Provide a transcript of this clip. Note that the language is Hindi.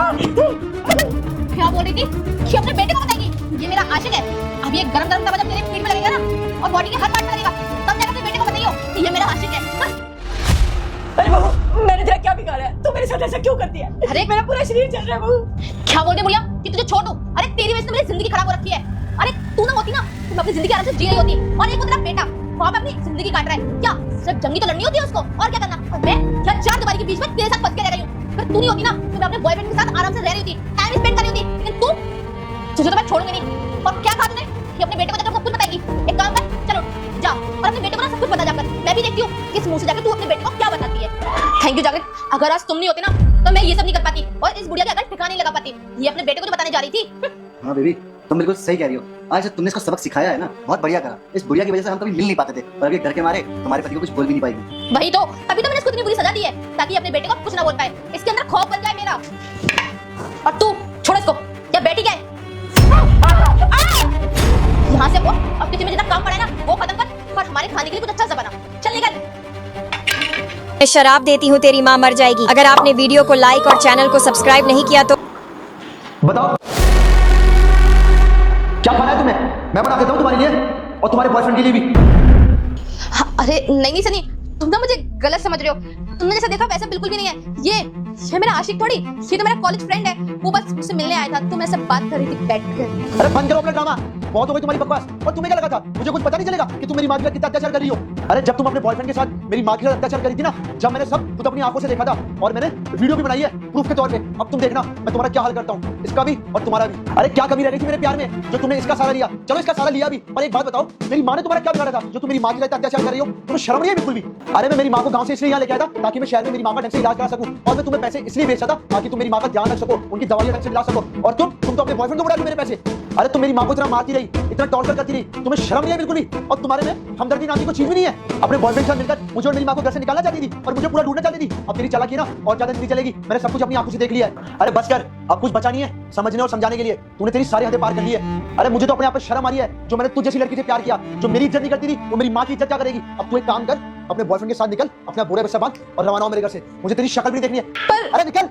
क्या बोल रही थी कि अपने बेटे को बताएगी? ये मेरा आशिक है। अब ये गरम गरम तवा जब तेरे पेट में लगेगा ना और बॉडी के हर पार्ट में लगेगा, तब जाकर अपने बेटे को बताइयो कि ये मेरा आशिक है। अरे बहू, मैंने तेरा क्या बिगाड़ा है? तू मेरे साथ ऐसा क्यों करती है? अरे मेरा पूरा शरीर चल रहा है बहू। क्या बोल रही बुढ़िया कि तुझे छोड़ दूं? अरे तेरी वजह से मेरी जिंदगी खराब हो रखी है। अरे तू ना होती ना तो मैं अपनी जिंदगी आराम से जी रही होती। और एक वो तेरा बेटा वहां पे अपनी जिंदगी काट रहा है। क्या सिर्फ जंगी तो लड़नी होती है उसको, और क्या करना? और मैं क्या चार दीवारी के बीच में तेरे साथ फंस के रह गई हूं? अगर तू नहीं होती ना तो मैं अपने बॉयफ्रेंड के साथ आराम से रह रही होती, टाइम स्पेंड कर रही होती। लेकिन तू, तुझे तो मैं छोड़ूंगी नहीं। और क्या कहा तूने कि अपने बेटे को जाकर सब कुछ बताएगी? एक काम कर, चलो जा और अपने बेटे को ना सब कुछ बता जाकर। मैं भी देखती हूँ किस मुंह से जाकर तू अपने बेटे को क्या बताती है। थैंक यू जागृत, अगर आज तुम नहीं होते ना तो मैं ये सब नहीं कर पाती और इस बुढ़िया के अगर ठिकाने नहीं लगा पाती। ये अपने बेटे को जो बताने जा रही थी। हाँ बेबी, तुम बिल्कुल सही कह रही हो। आज जब तुमने इसको सबक सिखाया है ना, बहुत बढ़िया करा। इस बुढ़िया की वजह से हम कभी मिल नहीं पाते थे और अभी डर के मारे तुम्हारे पति को कुछ बोल भी नहीं पाएगी। वही तो, अभी तो मैंने इसको इतनी बुरी सजा दी है ताकि अपने बेटे को कुछ ना बोल पाए, इसके अंदर खौफ बन जाए मेरा। और तू छोड़ इसको, क्या बेटी क्या है? यहाँ से वो अब किचन में जितना काम पड़ा है ना वो खत्म कर और हमारे खाने के लिए कुछ अच्छा सा बना। चल निकल। मैं शराब देती हूँ तेरी माँ मर जाएगी। अगर आपने वीडियो को लाइक और चैनल को सब्सक्राइब नहीं किया तो बताओ क्या खाना है तुम्हें? मैं बना देता हूँ तुम्हारे लिए और तुम्हारे बॉयफ्रेंड के लिए भी। हाँ, अरे नहीं सनी, तुम ना मुझे गलत समझ रहे हो। तुमने जैसा देखा वैसा बिल्कुल भी नहीं है। ये मेरा आशिक थोड़ी, ये तो मेरा कॉलेज फ्रेंड है। वो बस मुझसे मिलने आया था तो मैं सब बात कर रही थी बैठ कर। अरे बंद करो अपना ड्रामा, बहुत हो गई तुम्हारी बकवास। और तुम्हें क्या लगा था मुझे कुछ पता नहीं चलेगा कि तुम मेरी माँ के साथ कितना अत्याचार कर रही हो? अरे जब तुम अपने बॉयफ्रेंड के साथ मेरी माँ के साथ अत्याचार करी थी ना, जब मैंने सब खुद अपनी आंखों से देखा था और मैंने वीडियो भी बनाई है प्रूफ के तौर पे। अब तुम देखना मैं तुम्हारा क्या हाल करता हूँ, इसका भी और तुम्हारा भी। अरे क्या कमी रह गई थी मेरे प्यार में जो तुमने इसका सहारा लिया? चलो इसका सहारा लिया भी, पर एक बात बताओ, मेरी माँ ने तुम्हारा क्या बिगाड़ा था जो तुम मेरी माँ के साथ अत्याचार कर रही हो? तुम्हें शर्म नहीं है बिल्कुल भी? अरे मैं मेरी माँ को गाँव से इसलिए यहाँ लेके आया था ताकि मैं शहर में मेरी माँ का ढंग से इलाज करा सकूं, और मैं तुम्हें पैसे इसलिए भेजा था ताकि तुम मेरी माँ का ध्यान रख सको, उनकी दवाइयां ढंग से दिला सको। और तुम तो अपने बॉयफ्रेंड को बढ़ा दी मेरे पैसे। अरे तुम मेरी माँ को इतना मारती रही, इतना टॉर्चर करती रही, तुम्हें शर्म नहीं है बिल्कुल भी? और तुम्हारे में हमदर्दी नाम की कोई चीज भी नहीं है। अपने बॉयफ्रेंड के साथ मिलकर मुझे और मेरी माँ को घर से निकालना चाहती थी और मुझे पूरा ढूंढना चाहती थी। अब तेरी चालाकी ना और ज्यादा नहीं चलेगी, मैंने सब कुछ अपनी आंखों से देख लिया है। अरे बस कर, अब कुछ बचा नहीं है समझने और समझाने के लिए। तूने तेरी सारी हदें पार कर ली है। अरे मुझे तो अपने आप पर शर्म आ रही है, जो मैंने तुझ जैसी लड़की से प्यार किया, जो मेरी इज्जत नहीं करती थी, वो मेरी माँ की इज्जत क्या करेगी? अब तू एक काम कर, अपने बॉयफ्रेंड के साथ निकल, अपना बोरे में से बांध और रवाना हो मेरे घर से। मुझे तेरी शक्ल भी नहीं देखनी है। अरे निकल।